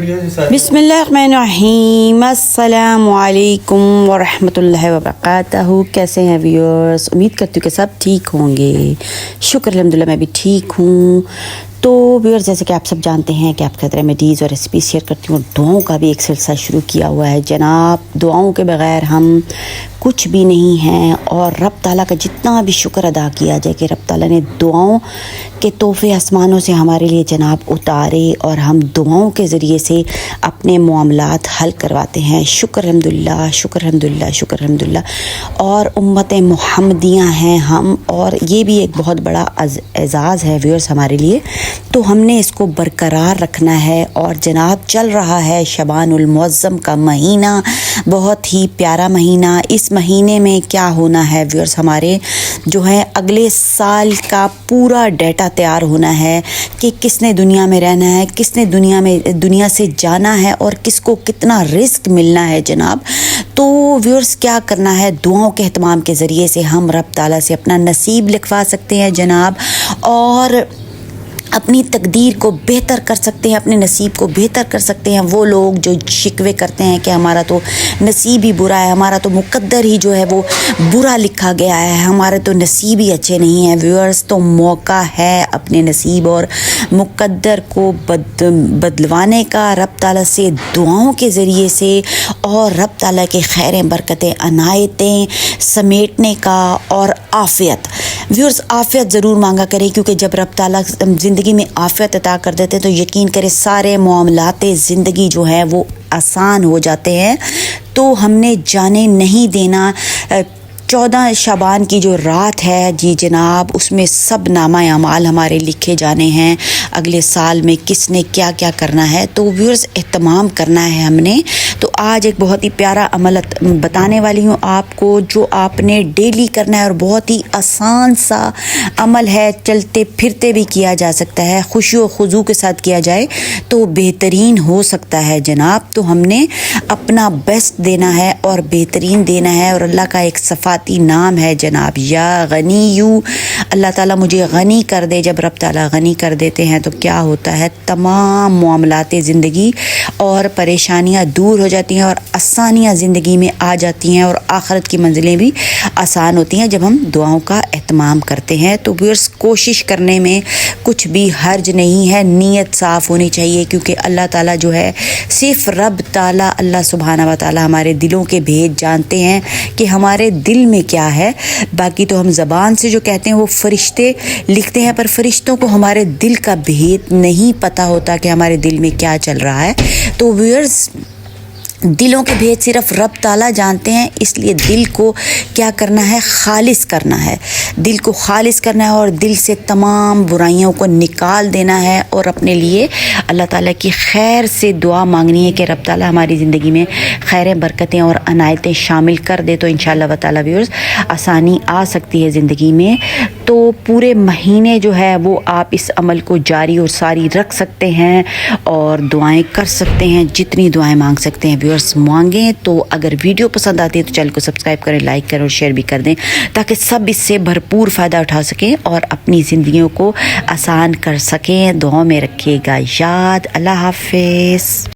बिस्मिल्लाहिर्रहमानिर्रहीम, अस्सलामु अलैकुम वरहमतुल्लाहि वबरकातुहू। कैसे हैं व्यूअर्स? उम्मीद करती हूँ कि सब ठीक होंगे। शुक्र अल्हम्दुलिल्लाह मैं भी ठीक हूँ। तो व्यूअर्स, जैसे कि आप सब जानते हैं कि आपके साथ रेमेडीज़ और रेसिपी शेयर करती हूँ। दुआओं का भी एक सिलसिला शुरू किया हुआ है जनाब। दुआओं के बगैर हम कुछ भी नहीं हैं, और रब ताला का जितना भी शुक्र अदा किया जाए कि रब ताला ने दुआओं के तोहफ़े आसमानों से हमारे लिए जनाब उतारे और हम दुआओं के ज़रिए से अपने मामलात हल करवाते हैं। शुक्र अल्हम्दुलिल्लाह, शुक्र अल्हम्दुलिल्लाह, शुक्र अल्हम्दुलिल्लाह। और उम्मत मुहम्मदियाँ हैं हम, और ये भी एक बहुत बड़ा एज़ाज़ है व्यूअर्स हमारे लिए। तो हमने इसको बरकरार रखना है। और जनाब चल रहा है शबानुल मुअज़्ज़म का महीना, बहुत ही प्यारा महीना। इस महीने में क्या होना है व्यूअर्स, हमारे जो है अगले साल का पूरा डेटा तैयार होना है कि किसने दुनिया में रहना है, किसने दुनिया से जाना है, और किसको कितना रिस्क मिलना है जनाब। तो व्यूअर्स क्या करना है, दुआओं के एहतमाम के ज़रिए से हम रब ताला से अपना नसीब लिखवा सकते हैं जनाब, और अपनी तकदीर को बेहतर कर सकते हैं, अपने नसीब को बेहतर कर सकते हैं। वो लोग जो शिकवे करते हैं कि हमारा तो नसीब ही बुरा है, हमारा तो मुकद्दर ही जो है वो बुरा लिखा गया है, हमारे तो नसीब ही अच्छे नहीं हैं व्यूअर्स, तो मौका है अपने नसीब और मुकद्दर को बदलवाने का रब ताला से दुआओं के ज़रिए से, और रब ताला के खैरें बरकतें अनायतें समेटने का। और आफ़ियत व्यूअर्स, आफ़ियत ज़रूर मांगा करें, क्योंकि जब रब ताला ज़िंदगी में आफ़ियत अता कर देते हैं तो यकीन करें सारे मामलाते ज़िंदगी जो है वो आसान हो जाते हैं। तो हमने जाने नहीं देना 14 शाबान की जो रात है जी जनाब, उसमें सब नामा अमाल हमारे लिखे जाने हैं। अगले साल में किसने क्या क्या करना है, तो व्यूअर्स एहतमाम करना है हमने। तो आज एक बहुत ही प्यारा अमल बताने वाली हूँ आपको, जो आपने डेली करना है, और बहुत ही आसान सा अमल है, चलते फिरते भी किया जा सकता है, खुशी और खुजू के साथ किया जाए तो बेहतरीन हो सकता है जनाब। तो हमने अपना बेस्ट देना है और बेहतरीन देना है, और अल्लाह का एक सफ़ाती नाम है जनाब, या गनीयू। अल्लाह ताला मुझे गनी कर दे। जब रब ताला गनी कर देते हैं तो क्या होता है, तमाम मामलाते ज़िंदगी और परेशानियाँ दूर हो जाती हैं, और आसानियाँ ज़िंदगी में आ जाती हैं, और आखिरत की मंजिलें भी आसान होती हैं जब हम दुआओं का एहतमाम करते हैं। तो व्यूअर्स, कोशिश करने में कुछ भी हर्ज नहीं है, नीयत साफ़ होनी चाहिए, क्योंकि अल्लाह ताला जो है, सिर्फ रब ताला अल्लाह सुब्हानहू व तआला हमारे दिलों के भेद जानते हैं कि हमारे दिल में क्या है। बाकी तो हम ज़बान से जो कहते हैं वो फरिश्ते लिखते हैं, पर फरिश्तों को हमारे दिल का भेद नहीं पता होता कि हमारे दिल में क्या चल रहा है। तो व्यूअर्स, दिलों के भेद सिर्फ रब ताला जानते हैं, इसलिए दिल को क्या करना है, खालिस करना है। दिल को खालिस करना है और दिल से तमाम बुराइयों को निकाल देना है, और अपने लिए अल्लाह ताला की खैर से दुआ मांगनी है कि रब ताला हमारी ज़िंदगी में खैरें बरकतें और अनायतें शामिल कर दे। तो इंशाअल्लाह ताला व्यूअर्स आसानी आ सकती है ज़िंदगी में। तो पूरे महीने जो है वो आप इस अमल को जारी और सारी रख सकते हैं, और दुआएं कर सकते हैं, जितनी दुआएं मांग सकते हैं व्यूअर्स मांगें। तो अगर वीडियो पसंद आती है तो चैनल को सब्सक्राइब करें, लाइक करें और शेयर भी कर दें, ताकि सब इससे भरपूर फ़ायदा उठा सकें और अपनी ज़िंदगियों को आसान कर सकें। दुआ में रखिएगा याद। अल्लाह हाफ़िज़।